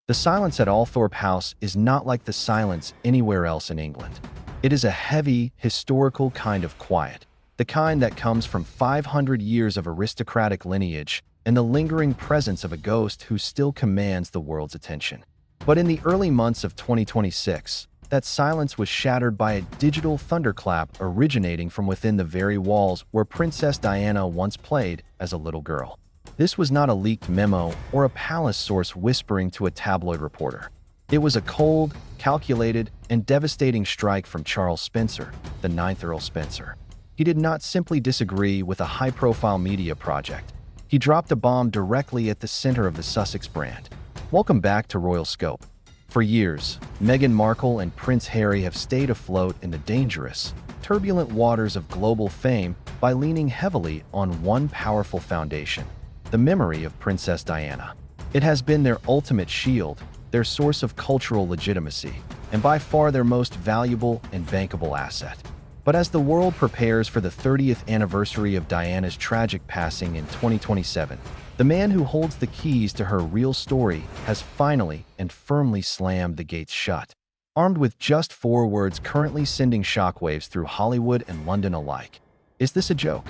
The silence at Althorpe House is not like the silence anywhere else in England. It is a heavy, historical kind of quiet, the kind that comes from 500 years of aristocratic lineage and the lingering presence of a ghost who still commands the world's attention. But in the early months of 2026, that silence was shattered by a digital thunderclap originating from within the very walls where Princess Diana once played as a little girl. This was not a leaked memo or a palace source whispering to a tabloid reporter. It was a cold, calculated, and devastating strike from Charles Spencer, the ninth Earl Spencer. He did not simply disagree with a high-profile media project. He dropped a bomb directly at the center of the Sussex brand. Welcome back to Royal Scope. For years, Meghan Markle and Prince Harry have stayed afloat in the dangerous, turbulent waters of global fame by leaning heavily on one powerful foundation: the memory of Princess Diana. It has been their ultimate shield, their source of cultural legitimacy, and by far their most valuable and bankable asset. But as the world prepares for the 30th anniversary of Diana's tragic passing in 2027, the man who holds the keys to her real story has finally and firmly slammed the gates shut. Armed with just 4 words currently sending shockwaves through Hollywood and London alike. Is this a joke?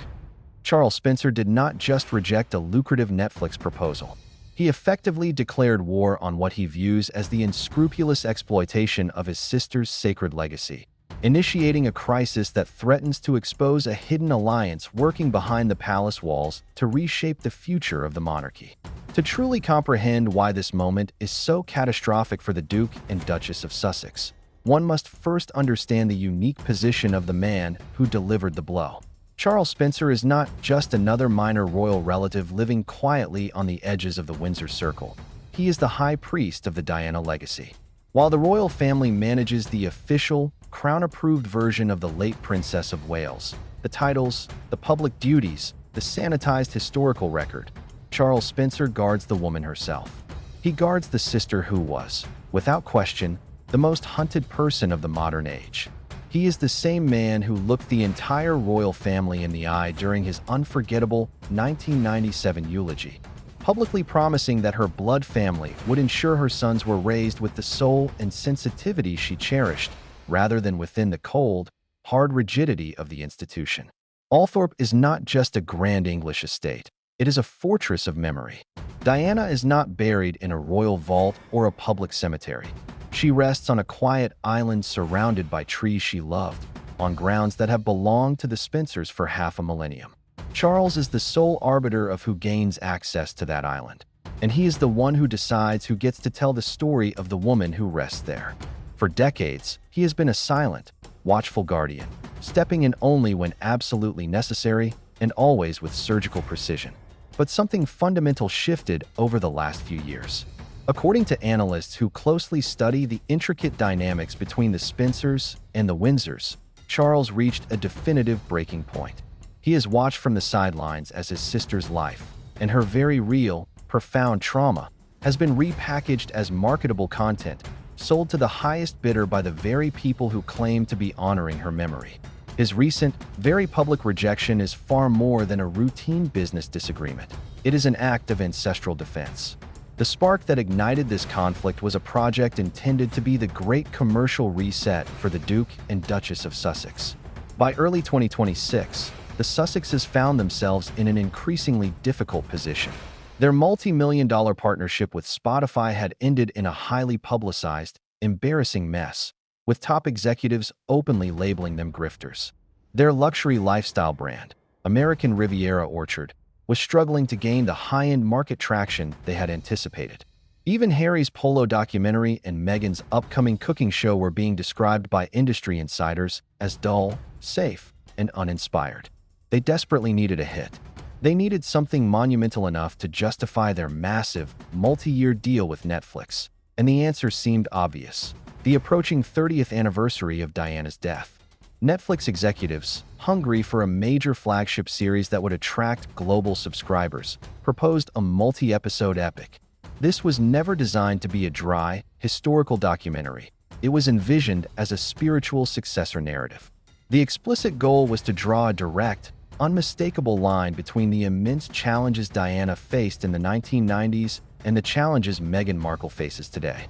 Charles Spencer did not just reject a lucrative Netflix proposal. He effectively declared war on what he views as the unscrupulous exploitation of his sister's sacred legacy, initiating a crisis that threatens to expose a hidden alliance working behind the palace walls to reshape the future of the monarchy. To truly comprehend why this moment is so catastrophic for the Duke and Duchess of Sussex, one must first understand the unique position of the man who delivered the blow. Charles Spencer is not just another minor royal relative living quietly on the edges of the Windsor Circle. He is the high priest of the Diana legacy. While the royal family manages the official, crown-approved version of the late Princess of Wales, the titles, the public duties, the sanitized historical record, Charles Spencer guards the woman herself. He guards the sister who was, without question, the most hunted person of the modern age. He is the same man who looked the entire royal family in the eye during his unforgettable 1997 eulogy, publicly promising that her blood family would ensure her sons were raised with the soul and sensitivity she cherished, rather than within the cold, hard rigidity of the institution. Althorpe is not just a grand English estate. It is a fortress of memory. Diana is not buried in a royal vault or a public cemetery. She rests on a quiet island surrounded by trees she loved, on grounds that have belonged to the Spencers for half a millennium. Charles is the sole arbiter of who gains access to that island, and he is the one who decides who gets to tell the story of the woman who rests there. For decades, he has been a silent, watchful guardian, stepping in only when absolutely necessary and always with surgical precision. But something fundamental shifted over the last few years. According to analysts who closely study the intricate dynamics between the Spencers and the Windsors, Charles reached a definitive breaking point. He has watched from the sidelines as his sister's life, and her very real, profound trauma, has been repackaged as marketable content, sold to the highest bidder by the very people who claim to be honoring her memory. His recent, very public rejection is far more than a routine business disagreement. It is an act of ancestral defense. The spark that ignited this conflict was a project intended to be the great commercial reset for the Duke and Duchess of Sussex. By early 2026, the Sussexes found themselves in an increasingly difficult position. Their multi-million-dollar partnership with Spotify had ended in a highly publicized, embarrassing mess, with top executives openly labeling them grifters. Their luxury lifestyle brand, American Riviera Orchard, was struggling to gain the high-end market traction they had anticipated. Even Harry's polo documentary and Meghan's upcoming cooking show were being described by industry insiders as dull, safe, and uninspired. They desperately needed a hit. They needed something monumental enough to justify their massive, multi-year deal with Netflix. And the answer seemed obvious: the approaching 30th anniversary of Diana's death. Netflix executives, hungry for a major flagship series that would attract global subscribers, proposed a multi-episode epic. This was never designed to be a dry, historical documentary. It was envisioned as a spiritual successor narrative. The explicit goal was to draw a direct, unmistakable line between the immense challenges Diana faced in the 1990s and the challenges Meghan Markle faces today.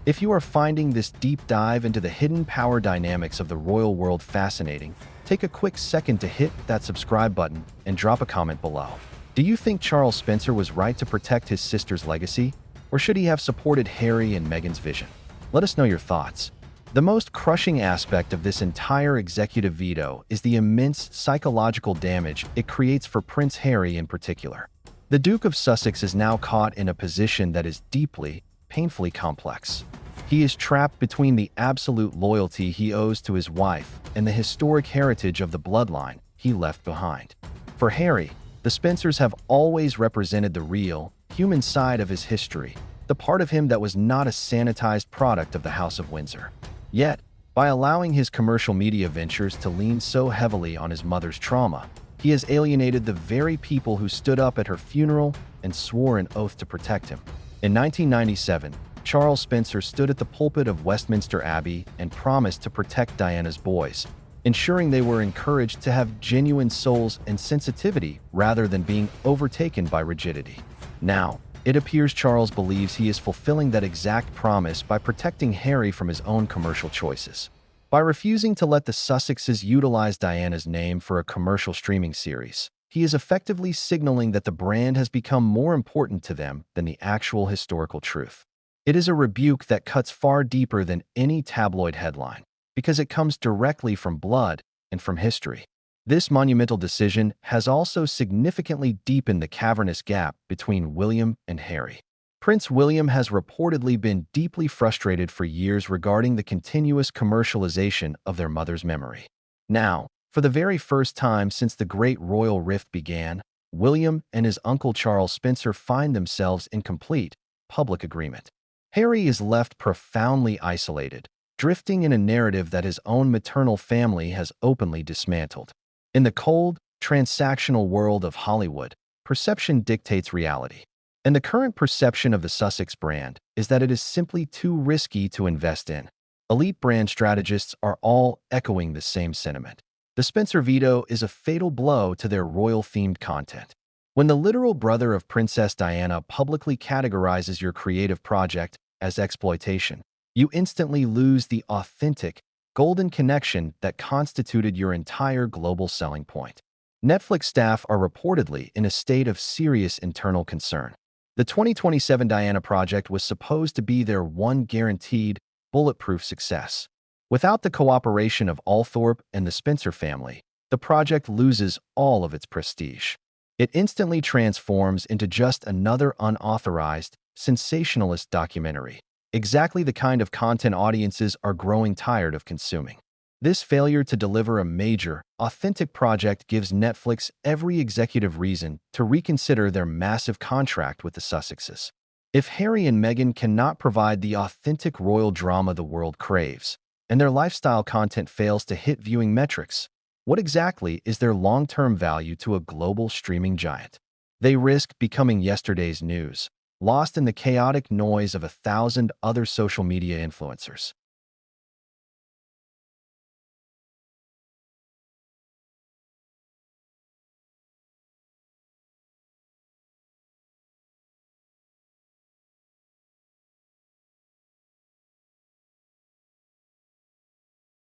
If you are finding this deep dive into the hidden power dynamics of the royal world fascinating, take a quick second to hit that subscribe button and drop a comment below. Do you think Charles Spencer was right to protect his sister's legacy, or should he have supported Harry and Meghan's vision? Let us know your thoughts. The most crushing aspect of this entire executive veto is the immense psychological damage it creates for Prince Harry in particular. The Duke of Sussex is now caught in a position that is deeply, painfully complex. He is trapped between the absolute loyalty he owes to his wife and the historic heritage of the bloodline he left behind. For Harry, the Spencers have always represented the real, human side of his history, the part of him that was not a sanitized product of the House of Windsor. Yet, by allowing his commercial media ventures to lean so heavily on his mother's trauma, he has alienated the very people who stood up at her funeral and swore an oath to protect him. In 1997, Charles Spencer stood at the pulpit of Westminster Abbey and promised to protect Diana's boys, ensuring they were encouraged to have genuine souls and sensitivity rather than being overtaken by rigidity. Now, it appears Charles believes he is fulfilling that exact promise by protecting Harry from his own commercial choices. By refusing to let the Sussexes utilize Diana's name for a commercial streaming series, he is effectively signaling that the brand has become more important to them than the actual historical truth. It is a rebuke that cuts far deeper than any tabloid headline, because it comes directly from blood and from history. This monumental decision has also significantly deepened the cavernous gap between William and Harry. Prince William has reportedly been deeply frustrated for years regarding the continuous commercialization of their mother's memory. Now, for the very first time since the Great Royal Rift began, William and his uncle Charles Spencer find themselves in complete, public agreement. Harry is left profoundly isolated, drifting in a narrative that his own maternal family has openly dismantled. In the cold, transactional world of Hollywood, perception dictates reality. And the current perception of the Sussex brand is that it is simply too risky to invest in. Elite brand strategists are all echoing the same sentiment. The Spencer veto is a fatal blow to their royal-themed content. When the literal brother of Princess Diana publicly categorizes your creative project as exploitation, you instantly lose the authentic, golden connection that constituted your entire global selling point. Netflix staff are reportedly in a state of serious internal concern. The 2027 Diana project was supposed to be their one guaranteed, bulletproof success. Without the cooperation of Althorpe and the Spencer family, the project loses all of its prestige. It instantly transforms into just another unauthorized, sensationalist documentary. Exactly the kind of content audiences are growing tired of consuming. This failure to deliver a major, authentic project gives Netflix every executive reason to reconsider their massive contract with the Sussexes. If Harry and Meghan cannot provide the authentic royal drama the world craves, and their lifestyle content fails to hit viewing metrics, what exactly is their long-term value to a global streaming giant? They risk becoming yesterday's news, lost in the chaotic noise of 1,000 other social media influencers.